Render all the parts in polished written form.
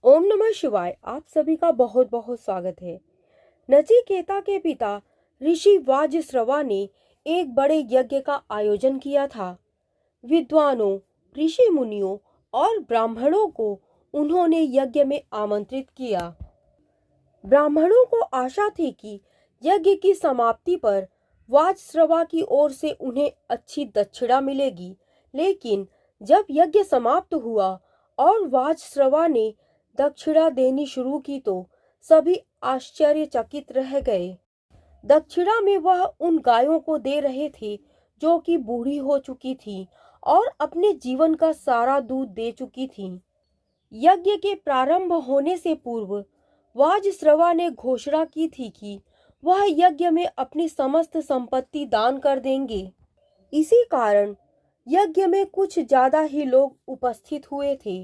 ओम नमः शिवाय। आप सभी का बहुत बहुत स्वागत है। नचिकेता के पिता ऋषि वाजश्रवा ने एक बड़े यज्ञ का आयोजन किया था। विद्वानों, ऋषि मुनियों और ब्राह्मणों को उन्होंने यज्ञ में आमंत्रित किया। ब्राह्मणों को आशा थी कि यज्ञ की समाप्ति पर वाजश्रवा की ओर से उन्हें अच्छी दक्षिणा मिलेगी, लेकिन जब यज्ञ समाप्त हुआ और वाजश्रवा ने दक्षिणा देनी शुरू की तो सभी आश्चर्यचकित रह गए। दक्षिणा में वह उन गायों को दे रहे थे जो कि बूढ़ी हो चुकी थी और अपने जीवन का सारा दूध दे चुकी थी। यज्ञ के प्रारंभ होने से पूर्व वाजश्रवा ने घोषणा की थी कि वह यज्ञ में अपनी समस्त संपत्ति दान कर देंगे। इसी कारण यज्ञ में कुछ ज्यादा ही लोग उपस्थित हुए थे,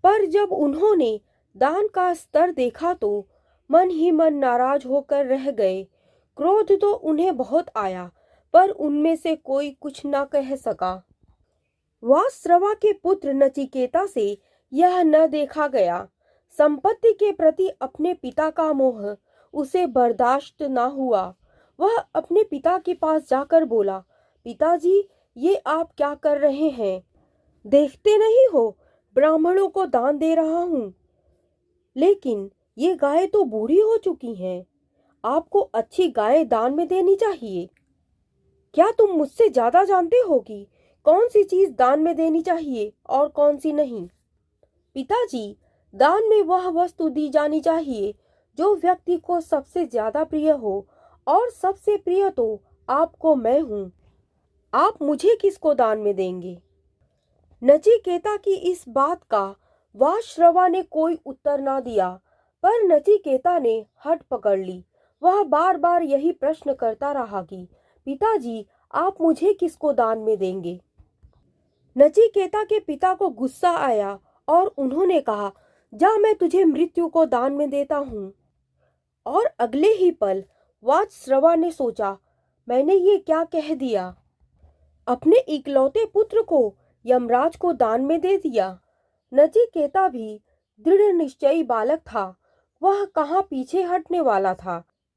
पर जब उन्होंने दान का स्तर देखा तो मन ही मन नाराज होकर रह गए। क्रोध तो उन्हें बहुत आया, पर उनमें से कोई कुछ न कह सका। वाजश्रवा के पुत्र नचिकेता से यह न देखा गया। संपत्ति के प्रति अपने पिता का मोह उसे बर्दाश्त न हुआ। वह अपने पिता के पास जाकर बोला, पिताजी, ये आप क्या कर रहे हैं? देखते नहीं हो ब्राह्मणों को दान दे रहा हूँ, लेकिन ये गाय तो बूढ़ी हो चुकी हैं। आपको अच्छी गाय दान में देनी चाहिए। क्या तुम मुझसे ज्यादा जानते हो कि कौन सी चीज दान में देनी चाहिए और कौन सी नहीं? पिताजी, दान में वह वस्तु दी जानी चाहिए जो व्यक्ति को सबसे ज्यादा प्रिय हो, और सबसे प्रिय तो आपको मैं हूँ। आप मुझे किसको दान में देंगे? नचिकेता की इस बात का वाजश्रवा ने कोई उत्तर ना दिया, पर नचिकेता ने हट पकड़ ली। वह बार बार यही प्रश्न करता रहा कि पिताजी, आप मुझे किसको दान में देंगे? नचिकेता के पिता को गुस्सा आया और उन्होंने कहा, जा, मैं तुझे मृत्यु को दान में देता हूँ। और अगले ही पल वाजश्रवा ने सोचा, मैंने ये क्या कह दिया? अपने इकलौते पुत्र को यमराज को दान में दे दिया। नचिकेता भी दृढ़ निश्चयी बालक था। वह कहाँ पीछे हटने वाला था।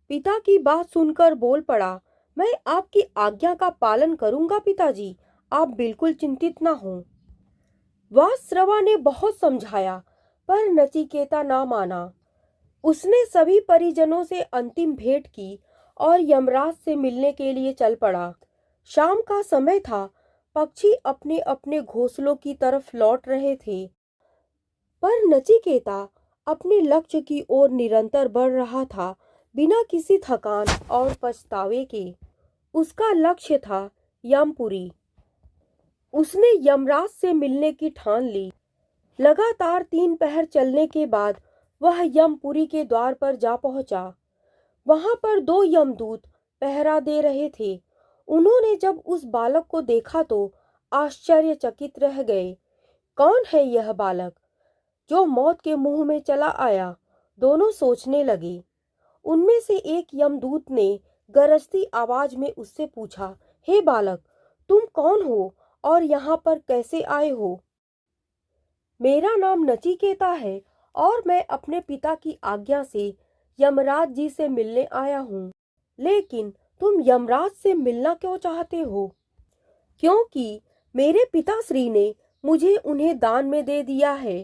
पिता की बात सुनकर बोल पड़ा, मैं आपकी आज्ञा का पालन करूंगा पिताजी, आप बिल्कुल चिंतित ना हो। वाजश्रवा ने बहुत समझाया, पर नचिकेता ना माना। उसने सभी परिजनों से अंतिम भेंट की और यमराज से मिलने के लिए चल पड़ा। शाम का समय था। पक्षी अपने अपने घोंसलों की तरफ लौट रहे थे, पर नचिकेता अपने लक्ष्य की ओर निरंतर बढ़ रहा था, बिना किसी थकान और पछतावे के। उसका लक्ष्य था यमपुरी। उसने यमराज से मिलने की ठान ली। लगातार 3 पहर चलने के बाद वह यमपुरी के द्वार पर जा पहुंचा। वहां पर 2 यमदूत पहरा दे रहे थे। उन्होंने जब उस बालक को देखा तो आश्चर्यचकित रह गए। कौन है यह बालक जो मौत के मुंह में चला आया? दोनों सोचने लगे। उनमें से एक यमदूत ने गरजती आवाज में उससे पूछा, हे बालक, तुम कौन हो और यहाँ पर कैसे आए हो? मेरा नाम नचिकेता है और मैं अपने पिता की आज्ञा से यमराज जी से मिलने आया हूँ। लेकिन तुम यमराज से मिलना क्यों चाहते हो? क्योंकि मेरे पिताश्री ने मुझे उन्हें दान में दे दिया है।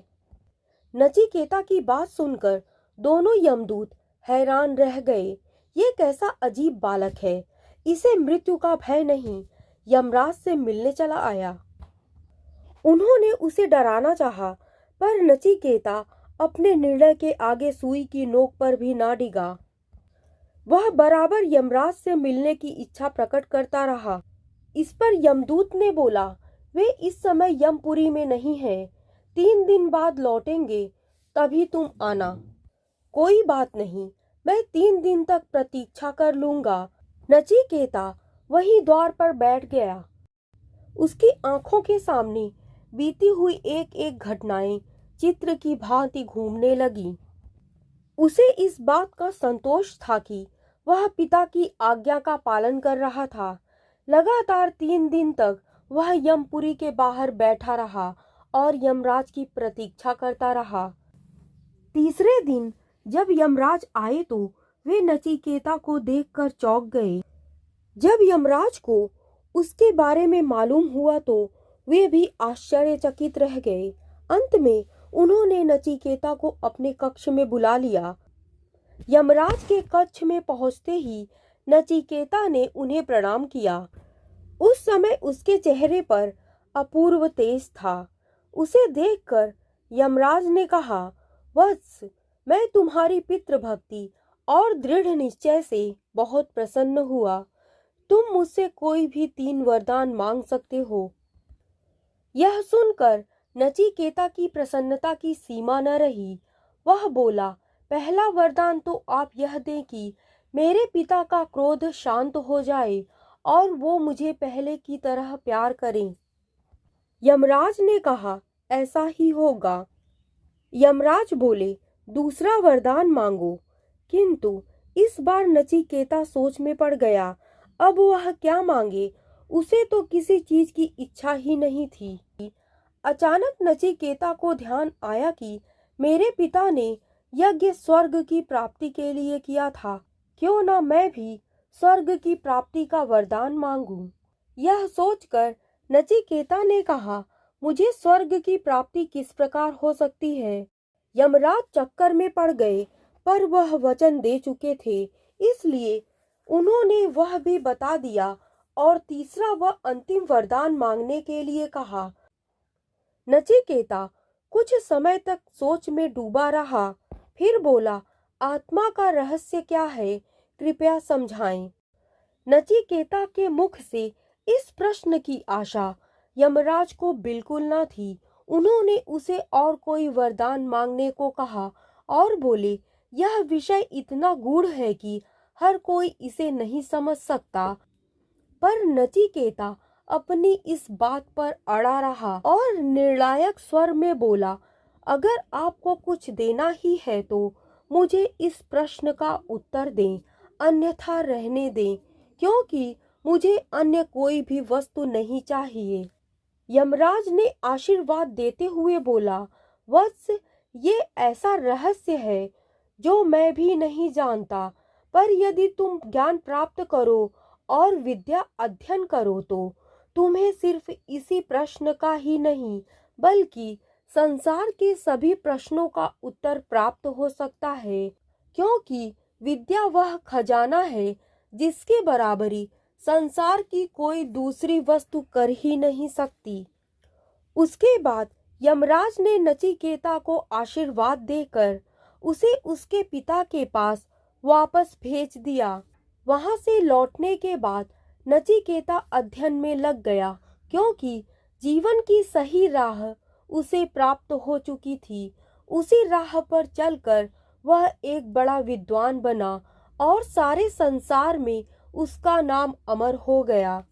नचिकेता की बात सुनकर दोनों यमदूत हैरान रह गए। ये कैसा अजीब बालक है, इसे मृत्यु का भय नहीं, यमराज से मिलने चला आया। उन्होंने उसे डराना चाहा, पर नचिकेता अपने निर्णय के आगे सुई की नोक पर भी ना डिगा। वह बराबर यमराज से मिलने की इच्छा प्रकट करता रहा। इस पर यमदूत ने बोला, वे इस समय यमपुरी में नहीं है, 3 दिन बाद लौटेंगे, तभी तुम आना। कोई बात नहीं, मैं 3 दिन तक प्रतीक्षा कर लूंगा। नचिकेता वहीं द्वार पर बैठ गया। उसकी आंखों के सामने बीती हुई एक एक घटनाएं चित्र की भांति घूमने लगी। उसे इस बात का संतोष था कि वह पिता की आज्ञा का पालन कर रहा था। लगातार 3 दिन तक वह यमपुरी के बाहर बैठा रहा और यमराज की प्रतीक्षा करता रहा। तीसरे दिन जब यमराज आए तो वे नचिकेता को देखकर चौंक गए। जब यमराज को उसके बारे में मालूम हुआ तो वे भी आश्चर्यचकित रह गए। अंत में उन्होंने नचिकेता को अपने कक्ष में बुला लिया। यमराज के कक्ष में पहुंचते ही नचिकेता ने उन्हें प्रणाम किया। उस समय उसके चेहरे पर अपूर्व तेज था। उसे देखकर यमराज ने कहा, वत्स, मैं तुम्हारी पितृभक्ति और दृढ़ निश्चय से बहुत प्रसन्न हुआ। तुम मुझसे कोई भी 3 वरदान मांग सकते हो। यह सुनकर नचिकेता की प्रसन्नता की सीमा न रही। वह बोला, पहला वरदान तो आप यह दें कि मेरे पिता का क्रोध शांत हो जाए और वो मुझे पहले की तरह प्यार करें। यमराज ने कहा, ऐसा ही होगा। यमराज बोले, दूसरा वरदान मांगो। किंतु इस बार नचिकेता सोच में पड़ गया। अब वह क्या मांगे, उसे तो किसी चीज की इच्छा ही नहीं थी। अचानक नचिकेता को ध्यान आया कि मेरे पिता ने यज्ञ स्वर्ग की प्राप्ति के लिए किया था, क्यों न मैं भी स्वर्ग की प्राप्ति का वरदान मांगूं। यह सोचकर नचिकेता ने कहा, मुझे स्वर्ग की प्राप्ति किस प्रकार हो सकती है। यमराज चक्कर में पड़ गए, पर वह वचन दे चुके थे, इसलिए उन्होंने वह भी बता दिया और तीसरा व अंतिम वरदान मांगने के लिए कहा। नचिकेता कुछ समय तक सोच में डूबा रहा, फिर बोला, आत्मा का रहस्य क्या है, कृपया समझाएं। नचिकेता के मुख से इस प्रश्न की आशा यमराज को बिल्कुल न थी। उन्होंने उसे और कोई वरदान मांगने को कहा और बोले, यह विषय इतना गूढ़ है कि हर कोई इसे नहीं समझ सकता। पर नचिकेता अपनी इस बात पर अड़ा रहा और निर्णायक स्वर में बोला, अगर आपको कुछ देना ही है तो मुझे इस प्रश्न का उत्तर दें, अन्यथा रहने दें, क्योंकि मुझे अन्य कोई भी वस्तु नहीं चाहिए। यमराज ने आशीर्वाद देते हुए बोला, वत्स, ये ऐसा रहस्य है जो मैं भी नहीं जानता, पर यदि तुम ज्ञान प्राप्त करो और विद्या अध्ययन करो तो तुम्हें सिर्फ इसी प्रश्न का ही नहीं बल्कि संसार के सभी प्रश्नों का उत्तर प्राप्त हो सकता है, क्योंकि विद्या वह खजाना है जिसके बराबरी संसार की कोई दूसरी वस्तु कर ही नहीं सकती। उसके बाद यमराज ने नचिकेता को आशीर्वाद देकर उसे उसके पिता के पास वापस भेज दिया। वहां से लौटने के बाद नचिकेता अध्ययन में लग गया, क्योंकि जीवन की सही राह उसे प्राप्त हो चुकी थी। उसी राह पर चलकर वह एक बड़ा विद्वान बना और सारे संसार में उसका नाम अमर हो गया।